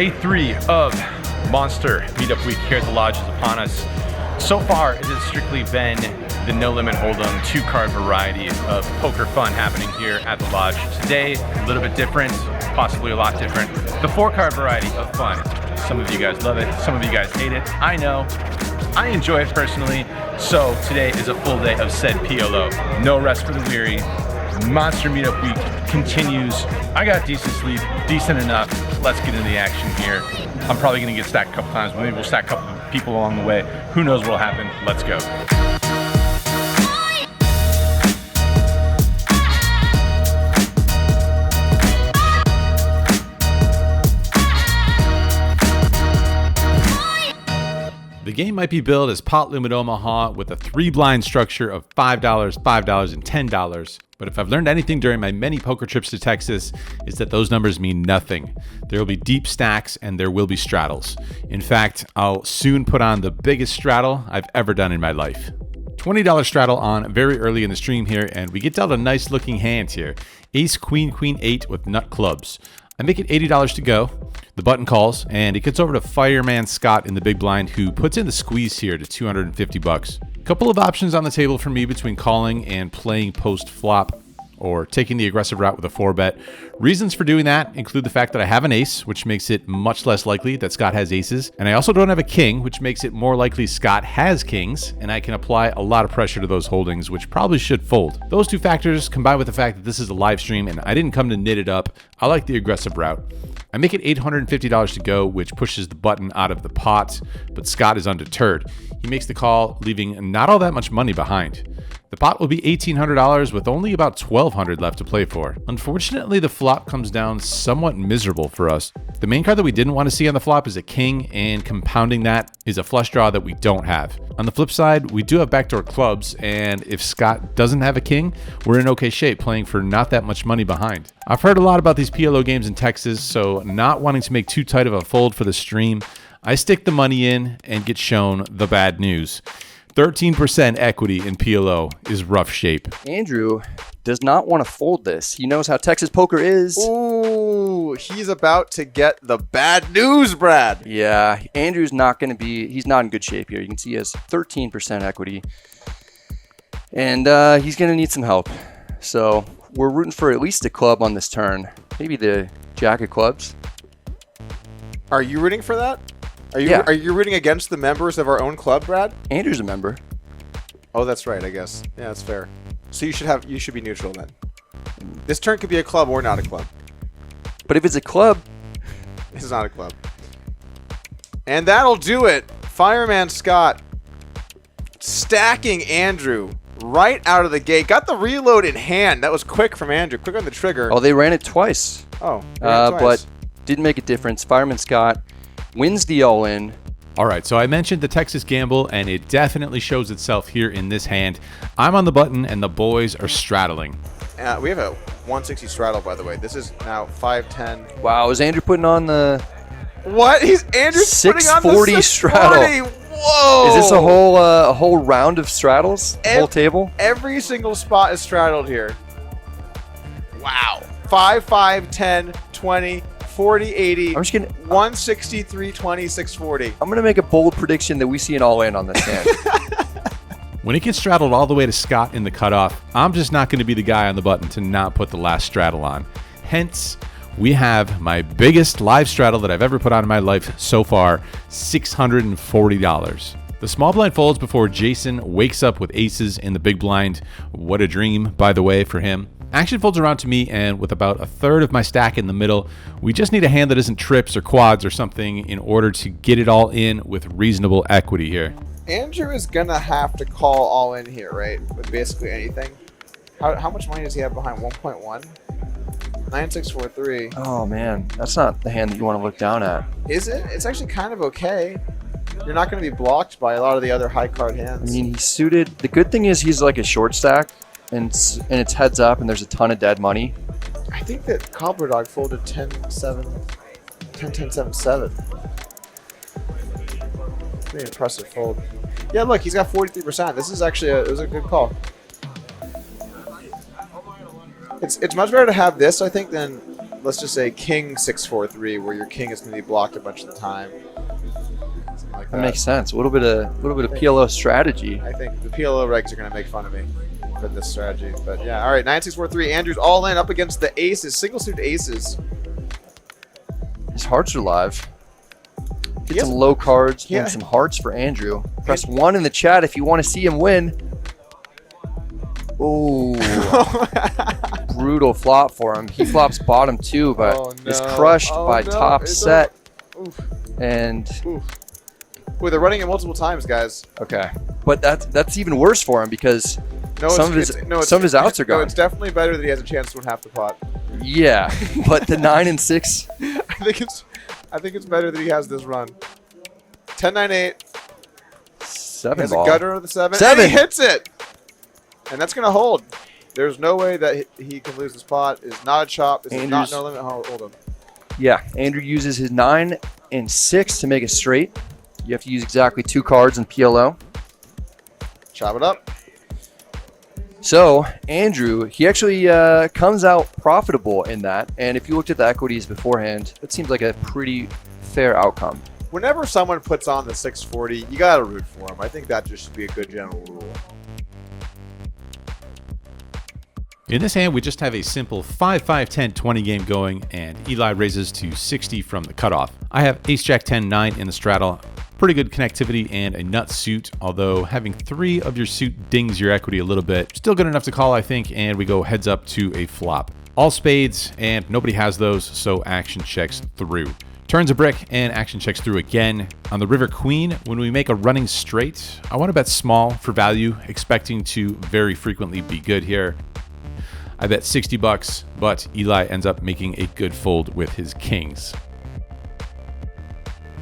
Day 3 of Monster Meetup Week here at the Lodge is upon us. So far, it has strictly been the No Limit Hold'em 2-card variety of poker fun happening here at the Lodge. Today, a little bit different, possibly a lot different. The 4-card variety of fun. Some of you guys love it, some of you guys hate it. I know, I enjoy it personally. So today is a full day of said PLO. No rest for the weary. Monster Meetup Week continues. I got decent sleep, decent enough. Let's get into the action here. I'm probably gonna get stacked a couple times, but maybe we'll stack a couple of people along the way. Who knows what'll happen? Let's go. The game might be billed as Pot Limit Omaha with a 3-blind structure of $5, $5, and $10. But if I've learned anything during my many poker trips to Texas, is that those numbers mean nothing. There will be deep stacks and there will be straddles. In fact, I'll soon put on the biggest straddle I've ever done in my life. $20 straddle on very early in the stream here, and we get dealt a nice looking hand here. Ace, Queen, Queen, 8 with nut clubs. I make it $80 to go. The button calls, and it gets over to Fireman Scott in the big blind, who puts in the squeeze here to $250. A couple of options on the table for me between calling and playing post flop, or taking the aggressive route with a 4-bet. Reasons for doing that include the fact that I have an ace, which makes it much less likely that Scott has aces, and I also don't have a king, which makes it more likely Scott has kings, and I can apply a lot of pressure to those holdings, which probably should fold. Those two factors, combined with the fact that this is a live stream and I didn't come to knit it up, I like the aggressive route. I make it $850 to go, which pushes the button out of the pot, but Scott is undeterred. He makes the call, leaving not all that much money behind. The pot will be $1,800 with only about $1,200 left to play for. Unfortunately, the flop comes down somewhat miserable for us. The main card that we didn't want to see on the flop is a king, and compounding that is a flush draw that we don't have. On the flip side, we do have backdoor clubs, and if Scott doesn't have a king, we're in okay shape playing for not that much money behind. I've heard a lot about these PLO games in Texas, so not wanting to make too tight of a fold for the stream, I stick the money in and get shown the bad news. 13% equity in PLO is rough shape. Andrew does not want to fold this. He knows how Texas poker is. Ooh, he's about to get the bad news, Brad. Yeah, Andrew's not going to be, he's not in good shape here. You can see he has 13% equity. And he's going to need some help. So we're rooting for at least a club on this turn. Maybe the jack of clubs. Are you rooting for that? Are you rooting against the members of our own club, Brad? Andrew's a member. Oh, that's right, I guess. Yeah, that's fair. So you should be neutral then. This turn could be a club or not a club. But if it's a club, this is not a club. And that'll do it. Fireman Scott stacking Andrew right out of the gate. Got the reload in hand. That was quick from Andrew. Quick on the trigger. Oh, they ran it twice. Oh, but didn't make a difference. Fireman Scott wins the all-in. All right, so I mentioned the Texas gamble, and it definitely shows itself here in this hand. I'm on the button, and the boys are straddling. We have a 160 straddle, by the way. This is now 510. Wow, is Andrew putting on the... What? Andrew's putting on the 640 straddle. Whoa! Is this a whole round of straddles? The whole table? Every single spot is straddled here. Wow. 5, 5, 10, 20, 40, 80, I'm just gonna 160, 320, 640. I'm gonna make a bold prediction that we see an all-in on this hand. When it gets straddled all the way to Scott in the cutoff, I'm just not going to be the guy on the button to not put the last straddle on. Hence, we have my biggest live straddle that I've ever put on in my life so far, $640. The small blind folds before Jason wakes up with aces in the big blind. What a dream, by the way, for him. Action folds around to me, and with about a third of my stack in the middle, we just need a hand that isn't trips or quads or something in order to get it all in with reasonable equity here. Andrew is gonna have to call all in here, right? With basically anything. How much money does he have behind 1.1? 9643. Oh man, that's not the hand that you want to look down at. Is it? It's actually kind of okay. You're not going to be blocked by a lot of the other high card hands. I mean, he's suited. The good thing is he's like a short stack, and it's heads up, and there's a ton of dead money. I think that Cobbler Dog folded 10-7, 10-10-7-7. Pretty impressive fold. Yeah, look, he's got 43%. This is actually it was a good call. It's much better to have this, I think, than let's just say king 6-4-3, where your king is going to be blocked a bunch of the time. Something like That makes sense. A little bit of PLO strategy. I think the PLO regs are going to make fun of me for this strategy. But yeah, all right, 9-6-4-3. Andrew's all in up against the aces, single suited aces. His hearts are live. Get He some has- low cards Yeah. and some hearts for Andrew. Press 1 in the chat if you want to see him win. Ooh, brutal flop for him. He flops bottom 2, but Oh, is no. crushed Oh, by no. top It's set. Oof. And Oof. Wait, they're running it multiple times, guys. okay, but that's even worse for him because No, some of his outs are No, gone. it's definitely better that he has a chance to win half the pot. Yeah, but the 9 and 6. I think it's better that he has this run. 10-9-8. 7 He has ball. a gutter of the 7. 7. And he hits it. And that's going to hold. There's no way that he can lose this pot. It's not a chop. This is not Andrews- no limit. Hold him. Yeah, Andrew uses his 9 and 6 to make it straight. You have to use exactly 2 cards in PLO. Chop it up. So Andrew, he actually comes out profitable in that. And if you looked at the equities beforehand, it seems like a pretty fair outcome. Whenever someone puts on the 640, you got to root for him. I think that just should be a good general rule. In this hand, we just have a simple 5-5-10-20 game going, and Eli raises to 60 from the cutoff. I have Ace-Jack-10-9 in the straddle. Pretty good connectivity and a nut suit, although having 3 of your suit dings your equity a little bit. Still good enough to call, I think, and we go heads up to a flop. All spades, and nobody has those, so action checks through. Turns a brick, and action checks through again. On the river queen, when we make a running straight, I want to bet small for value, expecting to very frequently be good here. I bet 60 bucks, but Eli ends up making a good fold with his kings.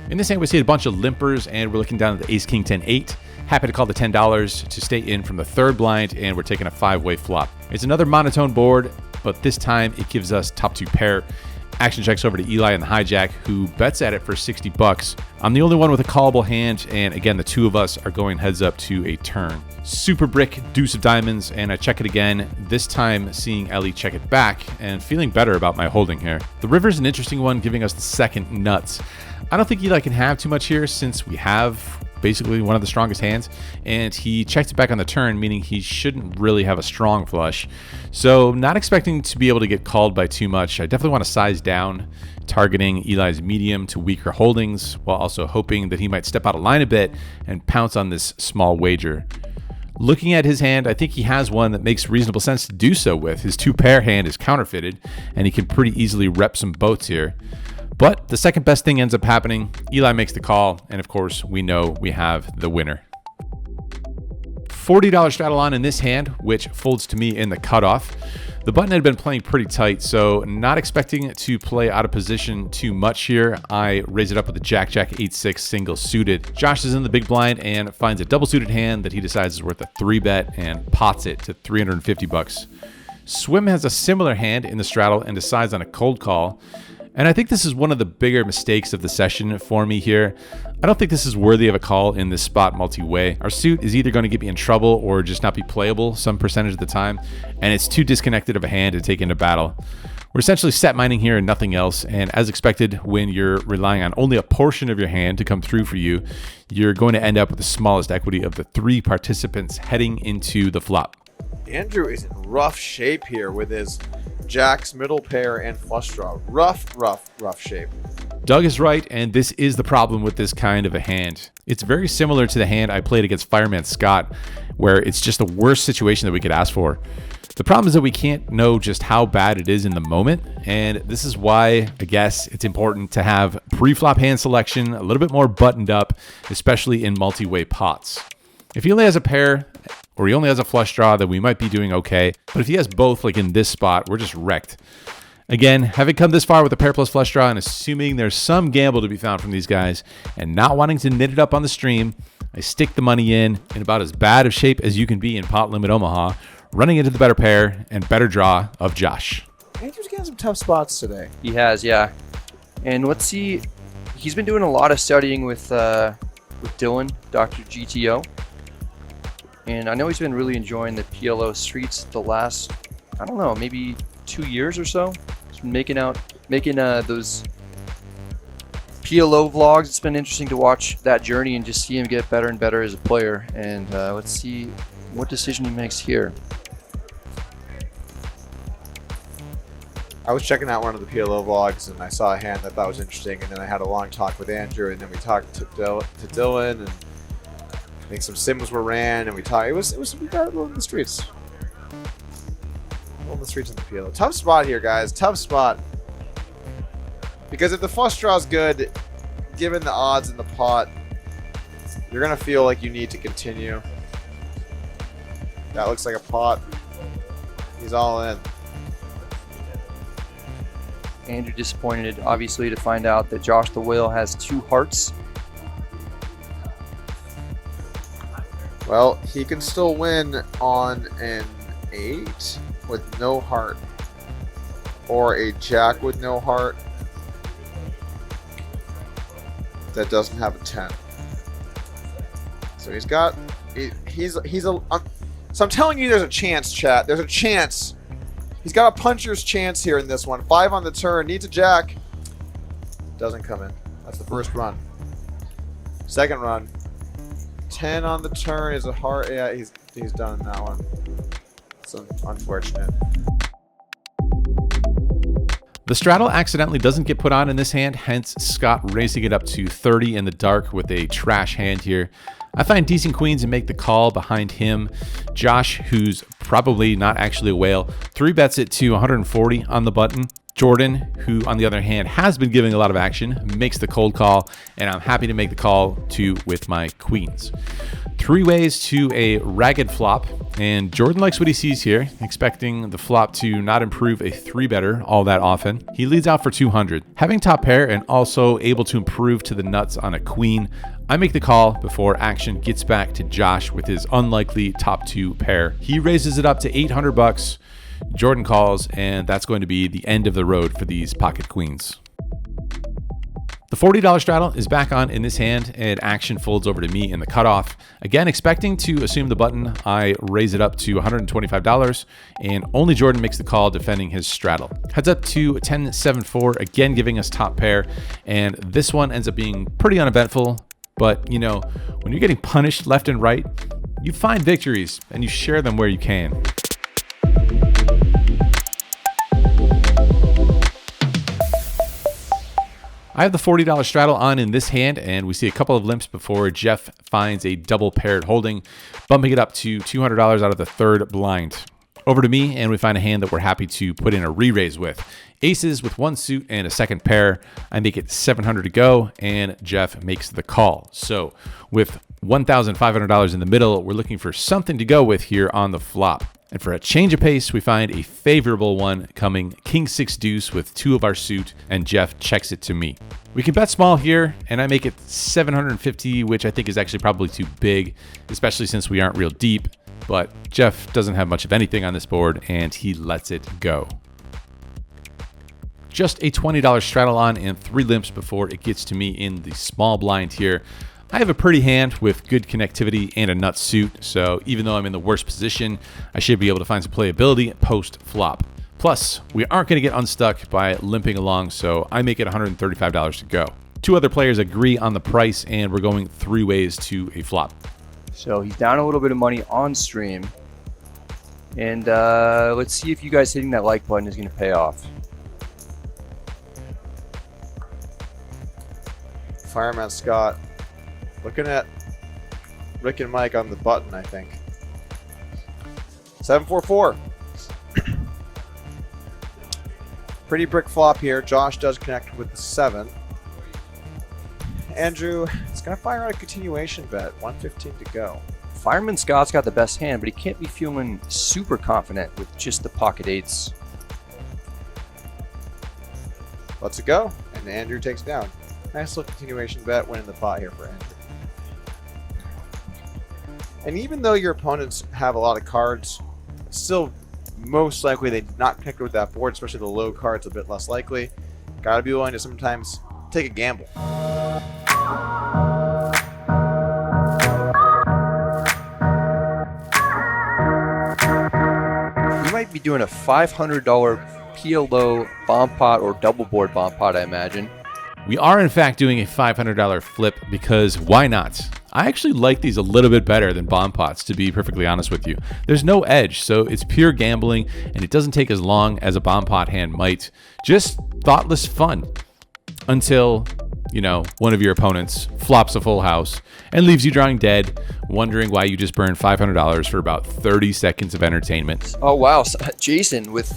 In this hand, we see a bunch of limpers, and we're looking down at the ace, king, 10, 8. Happy to call the $10 to stay in from the 3rd blind, and we're taking a 5-way flop. It's another monotone board, but this time it gives us top 2 pair. Action checks over to Eli and the hijack, who bets at it for 60 bucks. I'm the only one with a callable hand, and again, the 2 of us are going heads up to a turn. Super brick, deuce of diamonds, and I check it again, this time seeing Ellie check it back and feeling better about my holding here. The river's an interesting one, giving us the 2nd nuts. I don't think Eli can have too much here since we have basically one of the strongest hands, and he checked it back on the turn, meaning he shouldn't really have a strong flush. So not expecting to be able to get called by too much. I definitely want to size down, targeting Eli's medium to weaker holdings, while also hoping that he might step out of line a bit and pounce on this small wager. Looking at his hand, I think he has one that makes reasonable sense to do so with. His 2-pair hand is counterfeited, and he can pretty easily rep some boats here. But the second best thing ends up happening. Eli makes the call, and of course, we know we have the winner. $40 straddle on in this hand, which folds to me in the cutoff. The button had been playing pretty tight, so not expecting it to play out of position too much here. I raise it up with a Jack-Jack 8-6 single suited. Josh is in the big blind and finds a double suited hand that he decides is worth a 3-bet and pots it to 350 bucks. Swim has a similar hand in the straddle and decides on a cold call. And I think this is one of the bigger mistakes of the session for me here. I don't think this is worthy of a call in this spot multi-way. Our suit is either going to get me in trouble or just not be playable some percentage of the time, and it's too disconnected of a hand to take into battle. We're essentially set mining here and nothing else, and as expected, when you're relying on only a portion of your hand to come through for you, you're going to end up with the smallest equity of the 3 participants heading into the flop. Andrew is in rough shape here with his jacks, middle pair, and flush draw. Rough shape. Doug is right, and this is the problem with this kind of a hand. It's very similar to the hand I played against Fireman Scott, where it's just the worst situation that we could ask for. The problem is that we can't know just how bad it is in the moment, and this is why I guess it's important to have pre-flop hand selection a little bit more buttoned up, especially in multi-way pots. If he only has a pair, or he only has a flush draw, then we might be doing okay. But if he has both, like in this spot, we're just wrecked. Again, having come this far with a pair plus flush draw and assuming there's some gamble to be found from these guys and not wanting to knit it up on the stream, I stick the money in about as bad of shape as you can be in pot limit Omaha, running into the better pair and better draw of Josh. Andrew's getting some tough spots today. He has, yeah. And let's see, he's been doing a lot of studying with Dylan, Dr. GTO. And I know he's been really enjoying the PLO streets the last, I don't know, maybe 2 years or so. Just making those PLO vlogs. It's been interesting to watch that journey and just see him get better and better as a player. And let's see what decision he makes here. I was checking out one of the PLO vlogs and I saw a hand that I thought was interesting, and then I had a long talk with Andrew, and then we talked to Dylan, and I think some sims were ran, and we talked. We got a little in the streets. A little in the streets in the PLO. Tough spot here, guys. Tough spot. Because if the flush draw is good, given the odds in the pot, you're gonna feel like you need to continue. That looks like a pot. He's all in. Andrew disappointed, obviously, to find out that Josh the Whale has 2 hearts. Well, he can still win on an 8 with no heart, or a jack with no heart that doesn't have a 10. So he's got, so I'm telling you, there's a chance, chat. There's a chance. He's got a puncher's chance here in this one. 5 on the turn, needs a jack. Doesn't come in. That's the first run. Second run. 10 on the turn is a heart. Yeah, he's done in that one. It's unfortunate. The straddle accidentally doesn't get put on in this hand, hence Scott raising it up to 30 in the dark with a trash hand here. I find decent queens and make the call behind him. Josh, who's probably not actually a whale, 3-bets it to 140 on the button. Jordan, who on the other hand has been giving a lot of action, makes the cold call, and I'm happy to make the call too with my queens. 3 ways to a ragged flop, and Jordan likes what he sees here, expecting the flop to not improve a 3-better all that often. He leads out for 200. Having top pair and also able to improve to the nuts on a queen, I make the call before action gets back to Josh with his unlikely top 2 pair. He raises it up to 800 bucks. Jordan calls, and that's going to be the end of the road for these pocket queens. The $40 straddle is back on in this hand, and action folds over to me in the cutoff. Again, expecting to assume the button, I raise it up to $125, and only Jordan makes the call defending his straddle. Heads up to 10-7-4, again giving us top pair, and this one ends up being pretty uneventful, but you know, when you're getting punished left and right, you find victories, and you share them where you can. I have the $40 straddle on in this hand, and we see a couple of limps before Jeff finds a double paired holding, bumping it up to $200 out of the 3rd blind. Over to me, and we find a hand that we're happy to put in a re-raise with. Aces with 1 suit and a 2nd pair. I make it $700 to go, and Jeff makes the call. So with $1,500 in the middle, we're looking for something to go with here on the flop. And for a change of pace, we find a favorable one coming King 6 deuce with 2 of our suit, and Jeff checks it to me. We can bet small here, and I make it 750, which I think is actually probably too big, especially since we aren't real deep. But Jeff doesn't have much of anything on this board, and he lets it go. Just a $20 straddle on and 3 limps before it gets to me in the small blind here. I have a pretty hand with good connectivity and a nut suit, so even though I'm in the worst position, I should be able to find some playability post-flop. Plus, we aren't going to get unstuck by limping along, so I make it $135 to go. 2 other players agree on the price, and we're going 3 ways to a flop. So he's down a little bit of money on stream. And let's see if you guys hitting that like button is going to pay off. Fireman Scott looking at Rick and Mike on the button, I think. 7-4-4. Pretty brick flop here. Josh does connect with the 7. Andrew is going to fire out a continuation bet. 115 to go. Fireman Scott's got the best hand, but he can't be feeling super confident with just the pocket 8s. Lets it go, and Andrew takes down. Nice little continuation bet, winning the pot here for Andrew. And even though your opponents have a lot of cards, still most likely they did not connect with that board, especially the low cards a bit less likely. Gotta be willing to sometimes take a gamble. We might be doing a $500 low bomb pot or double board bomb pot, I imagine. We are in fact doing a $500 flip because why not? I actually like these a little bit better than bomb pots, to be perfectly honest with you. There's no edge, so it's pure gambling, and it doesn't take as long as a bomb pot hand might. Just thoughtless fun until, you know, one of your opponents flops a full house and leaves you drawing dead, wondering why you just burned $500 for about 30 seconds of entertainment. Oh, wow. Jason with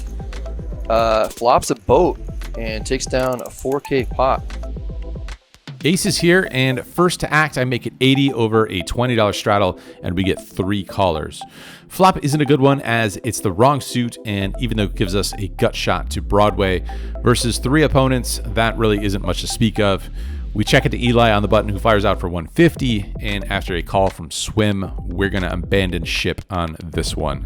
flops a boat and takes down a 4K pot. Ace is here, and first to act, I make it 80 over a $20 straddle, and we get 3 callers. Flop isn't a good one as it's the wrong suit, and even though it gives us a gut shot to Broadway versus 3 opponents, that really isn't much to speak of. We check it to Eli on the button, who fires out for 150, and after a call from Swim, we're going to abandon ship on this one.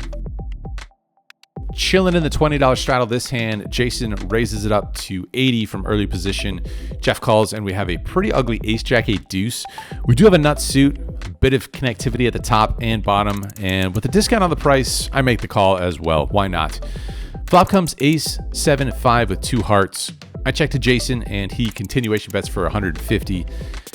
Chilling in the $20 straddle this hand, Jason raises it up to 80 from early position. Jeff calls, and we have a pretty ugly ace jack 8 deuce. We do have a nut suit, a bit of connectivity at the top and bottom, and with a discount on the price, I make the call as well. Why not? Flop comes ace 7 5 with 2 hearts. I check to Jason, and he continuation bets for 150.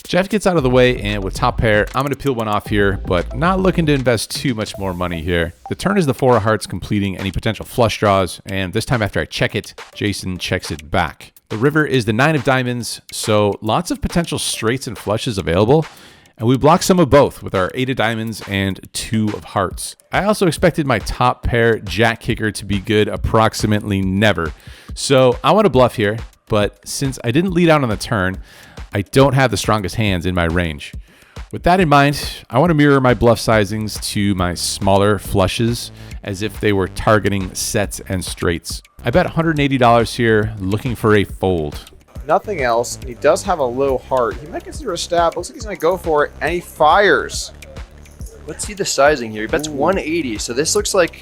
Jeff gets out of the way, and with top pair, I'm going to peel one off here, but not looking to invest too much more money here. The turn is the 4 of hearts, completing any potential flush draws, and this time after I check it, Jason checks it back. The river is the 9 of diamonds, so lots of potential straights and flushes available, and we block some of both with our 8 of diamonds and 2 of hearts. I also expected my top pair jack kicker to be good approximately never, so I want to bluff here, but since I didn't lead out on the turn, I don't have the strongest hands in my range. With that in mind, I want to mirror my bluff sizings to my smaller flushes as if they were targeting sets and straights. I bet $180 here, looking for a fold. Nothing else. He does have a low heart. He might consider a stab. Looks like he's going to go for it, and he fires. Let's see the sizing here. He bets 180, so this looks like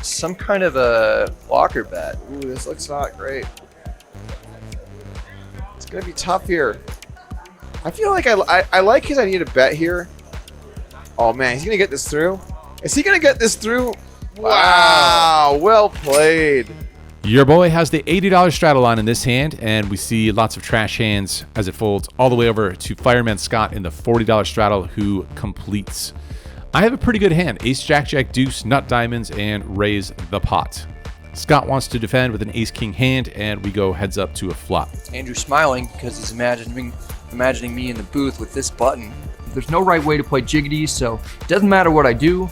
some kind of a blocker bet. Ooh, this looks not great. It's going to be tough here. I feel like I like his idea to bet here. Oh, man, he's going to get this through. Is he going to get this through? Wow, well played. Your boy has the $80 straddle on in this hand, and we see lots of trash hands as it folds all the way over to Fireman Scott in the $40 straddle, who completes. I have a pretty good hand. Ace, jack, jack, deuce, nut diamonds, and raise the pot. Scott wants to defend with an ace-king hand, and we go heads up to a flop. Andrew's smiling because he's imagining me in the booth with this button. There's no right way to play jiggities, so it doesn't matter what I do.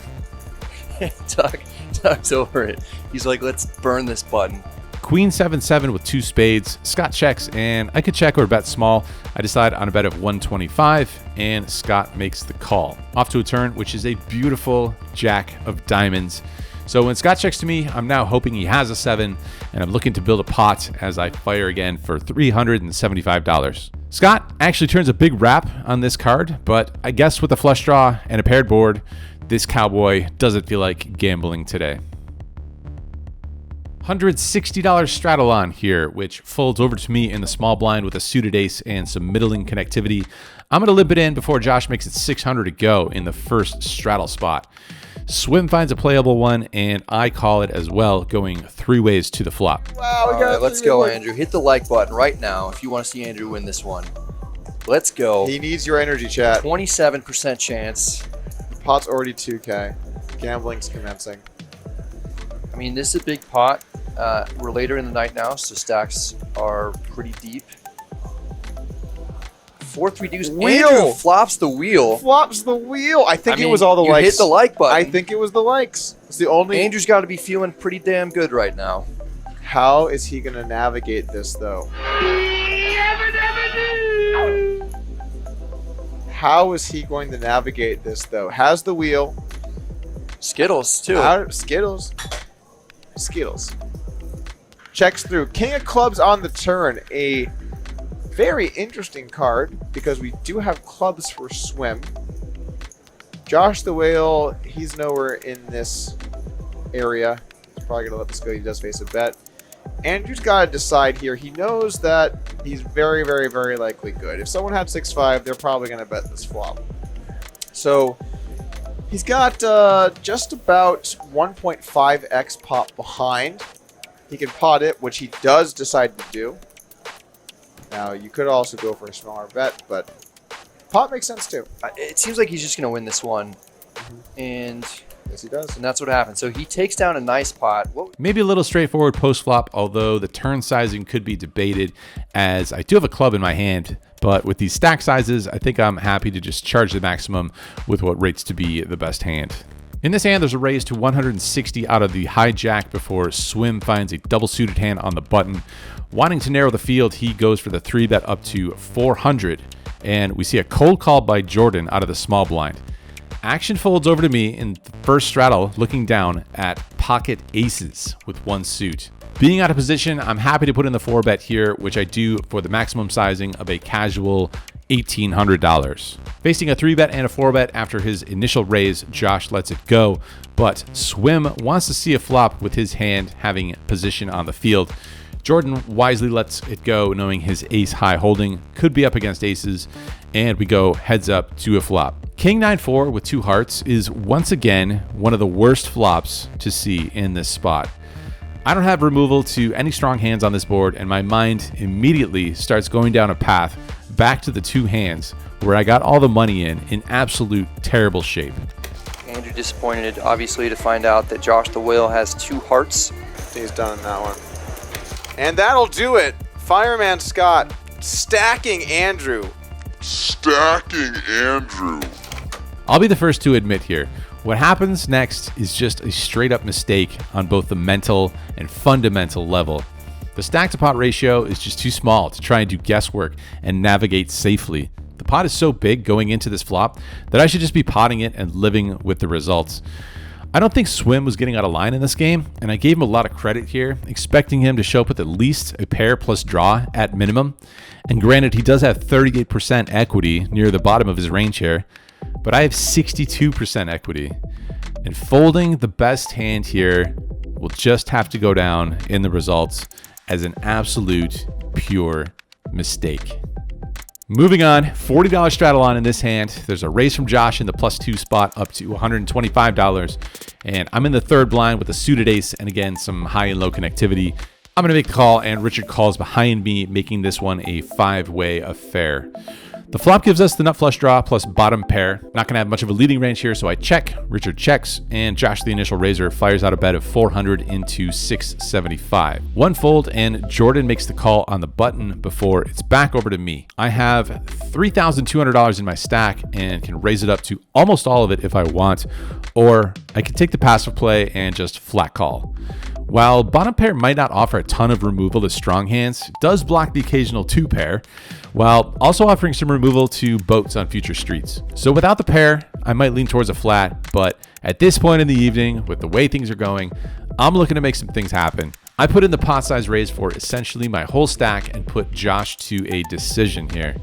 Doug's over it. He's like, let's burn this button. Queen 7-7 with 2 spades. Scott checks, and I could check or bet small. I decide on a bet of 125, and Scott makes the call. Off to a turn, which is a beautiful jack of diamonds. So when Scott checks to me, I'm now hoping he has a 7, and I'm looking to build a pot as I fire again for $375. Scott actually turns a big wrap on this card, but I guess with a flush draw and a paired board, this cowboy doesn't feel like gambling today. $160 straddle on here, which folds over to me in the small blind with a suited ace and some middling connectivity. I'm going to limp it in before Josh makes it 600 to go in the first straddle spot. Swim finds a playable one, and I call it as well, going 3 ways to the flop. Wow, All right, let's go, Andrew. Hit the like button right now if you want to see Andrew win this one. Let's go. He needs your energy, chat. 27% chance. The pot's already 2K. Gambling's commencing. I mean, this is a big pot. We're later in the night now, so stacks are pretty deep. 4-3 deuce. Wheel. Andrew flops the wheel. Flops the wheel. I think it was all the you likes. hit the like button. I think it was the likes. It's the only. Andrew's got to be feeling pretty damn good right now. How is he going to navigate this, though? How is he going to navigate this, though? Has the wheel. Skittles, too. Skittles. Checks through. King of clubs on the turn. A very interesting card because we do have clubs for swim. Josh the Whale, he's nowhere in this area. He's probably going to let this go. He does face a bet. Andrew's got to decide here. He knows that he's very, very, very likely good. If someone had 6-5, they're probably going to bet this flop. So he's got just about 1.5x pop behind. He can pot it, which he does decide to do. Now, you could also go for a smaller bet, but pot makes sense too. It seems like he's just going to win this one. And Yes, he does. that's what happens. So he takes down a nice pot. Maybe a little straightforward post-flop, although the turn sizing could be debated, as I do have a club in my hand. But with these stack sizes, I think I'm happy to just charge the maximum with what rates to be the best hand. In this hand, there's a raise to 160 out of the hijack before Swim finds a double suited hand on the button. Wanting to narrow the field, he goes for the 3-bet up to 400. And we see a cold call by Jordan out of the small blind. Action folds over to me in the first straddle, looking down at pocket aces with one suit. Being out of position, I'm happy to put in the 4-bet here, which I do for the maximum sizing of a casual $1,800. Facing a 3-bet and a 4-bet after his initial raise, Josh lets it go, but Swim wants to see a flop with his hand having position on the field. Jordan wisely lets it go, knowing his ace-high holding could be up against aces, and we go heads up to a flop. King 9-4 with 2 hearts is once again one of the worst flops to see in this spot. I don't have removal to any strong hands on this board, and my mind immediately starts going down a path back to the 2 hands where I got all the money in absolute terrible shape. Andrew disappointed, obviously, to find out that Josh the Whale has 2 hearts. He's done that one. And that'll do it. Fireman Scott stacking Andrew. I'll be the first to admit here, what happens next is just a straight up mistake on both the mental and fundamental level. The stack to pot ratio is just too small to try and do guesswork and navigate safely. The pot is so big going into this flop that I should just be potting it and living with the results. I don't think Swim was getting out of line in this game, and I gave him a lot of credit here, expecting him to show up with at least a pair plus draw at minimum. And granted, he does have 38% equity near the bottom of his range here, but I have 62% equity. And folding the best hand here will just have to go down in the results as an absolute pure mistake. Moving on, $40 straddle on in this hand. There's a raise from Josh in the +2 spot up to $125. And I'm in the 3rd blind with a suited ace and again, some high and low connectivity. I'm going to make the call, and Richard calls behind me, making this one a 5-way affair. The flop gives us the nut flush draw plus bottom pair. Not going to have much of a leading range here, so I check. Richard checks, and Josh, the initial raiser, fires out a bet of 400 into 675. One fold, and Jordan makes the call on the button before it's back over to me. I have $3,200 in my stack and can raise it up to almost all of it if I want, or I can take the passive play and just flat call. While bottom pair might not offer a ton of removal to strong hands, it does block the occasional 2 pair, while also offering some removal to boats on future streets. So without the pair, I might lean towards a flat, but at this point in the evening, with the way things are going, I'm looking to make some things happen. I put in the pot size raise for essentially my whole stack and put Josh to a decision here.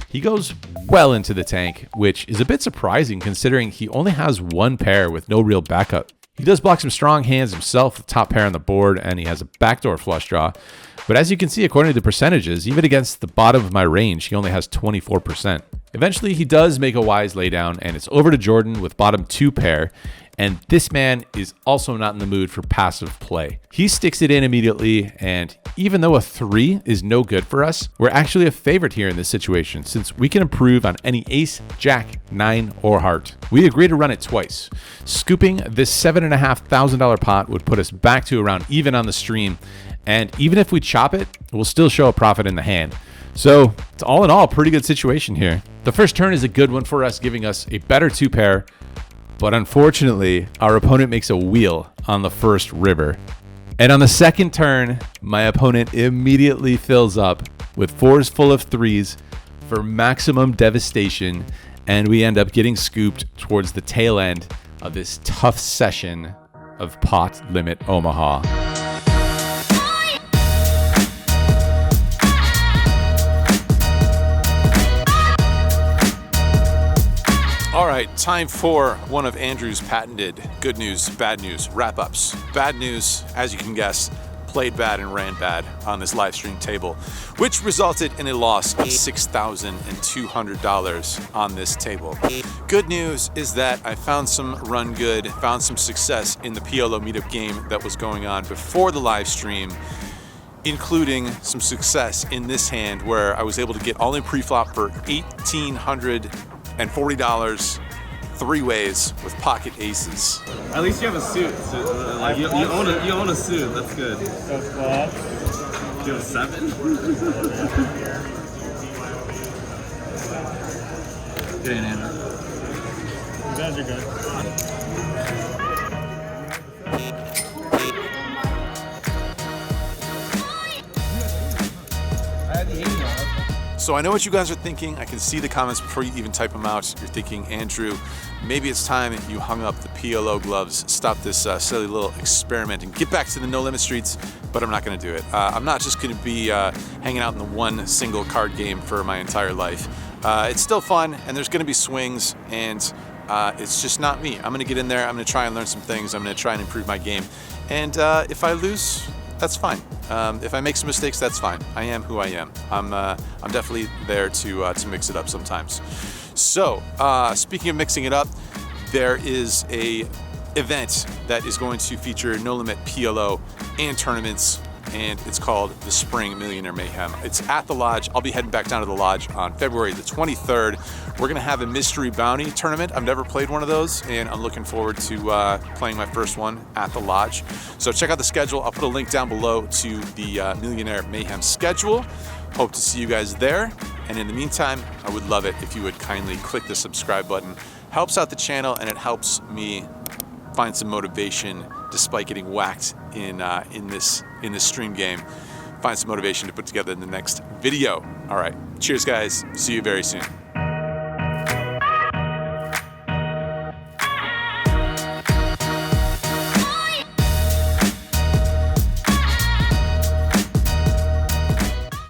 He goes well into the tank, which is a bit surprising considering he only has 1 pair with no real backup. He does block some strong hands himself with top pair on the board, and he has a backdoor flush draw. But as you can see, according to the percentages, even against the bottom of my range, he only has 24%. Eventually, he does make a wise laydown, and it's over to Jordan with bottom 2 pair. And this man is also not in the mood for passive play. He sticks it in immediately, and even though a 3 is no good for us, we're actually a favorite here in this situation since we can improve on any ace, jack, 9, or heart. We agree to run it twice. Scooping this $7,500 pot would put us back to around even on the stream, and even if we chop it, we'll still show a profit in the hand. So it's all in all a pretty good situation here. The first turn is a good one for us, giving us a better 2 pair. But unfortunately, our opponent makes a wheel on the first river. And on the second turn, my opponent immediately fills up with 4s full of 3s for maximum devastation, and we end up getting scooped towards the tail end of this tough session of Pot Limit Omaha. All right, time for one of Andrew's patented good news, bad news wrap-ups. Bad news, as you can guess, played bad and ran bad on this live stream table, which resulted in a loss of $6,200 on this table. Good news is that I found some run good, found some success in the PLO meetup game that was going on before the live stream, including some success in this hand where I was able to get all in pre-flop for $1,840 three ways with pocket aces. At least you have a suit. So, like, you own a suit. That's good. So flop. Do you have a 7? Good, Andrew. You guys are good. So I know what you guys are thinking. I can see the comments before you even type them out. You're thinking, Andrew, maybe it's time you hung up the PLO gloves, stop this silly little experiment, and get back to the No Limit Streets, but I'm not going to do it. I'm not just going to be hanging out in the one single card game for my entire life. It's still fun, and there's going to be swings, and it's just not me. I'm going to get in there. I'm going to try and learn some things. I'm going to try and improve my game. And if I lose, that's fine. If I make some mistakes, that's fine. I am who I am. I'm definitely there to mix it up sometimes. So, speaking of mixing it up, there is a event that is going to feature No Limit PLO and tournaments, and it's called the Spring Millionaire Mayhem. It's at the Lodge. I'll be heading back down to the Lodge on February the 23rd. We're going to have a mystery bounty tournament. I've never played one of those, and I'm looking forward to playing my first one at the Lodge. So check out the schedule. I'll put a link down below to the Millionaire Mayhem schedule. Hope to see you guys there. And in the meantime, I would love it if you would kindly click the subscribe button. Helps out the channel, and it helps me find some motivation despite getting whacked in this stream game. Find some motivation to put together in the next video. All right, cheers guys, see you very soon.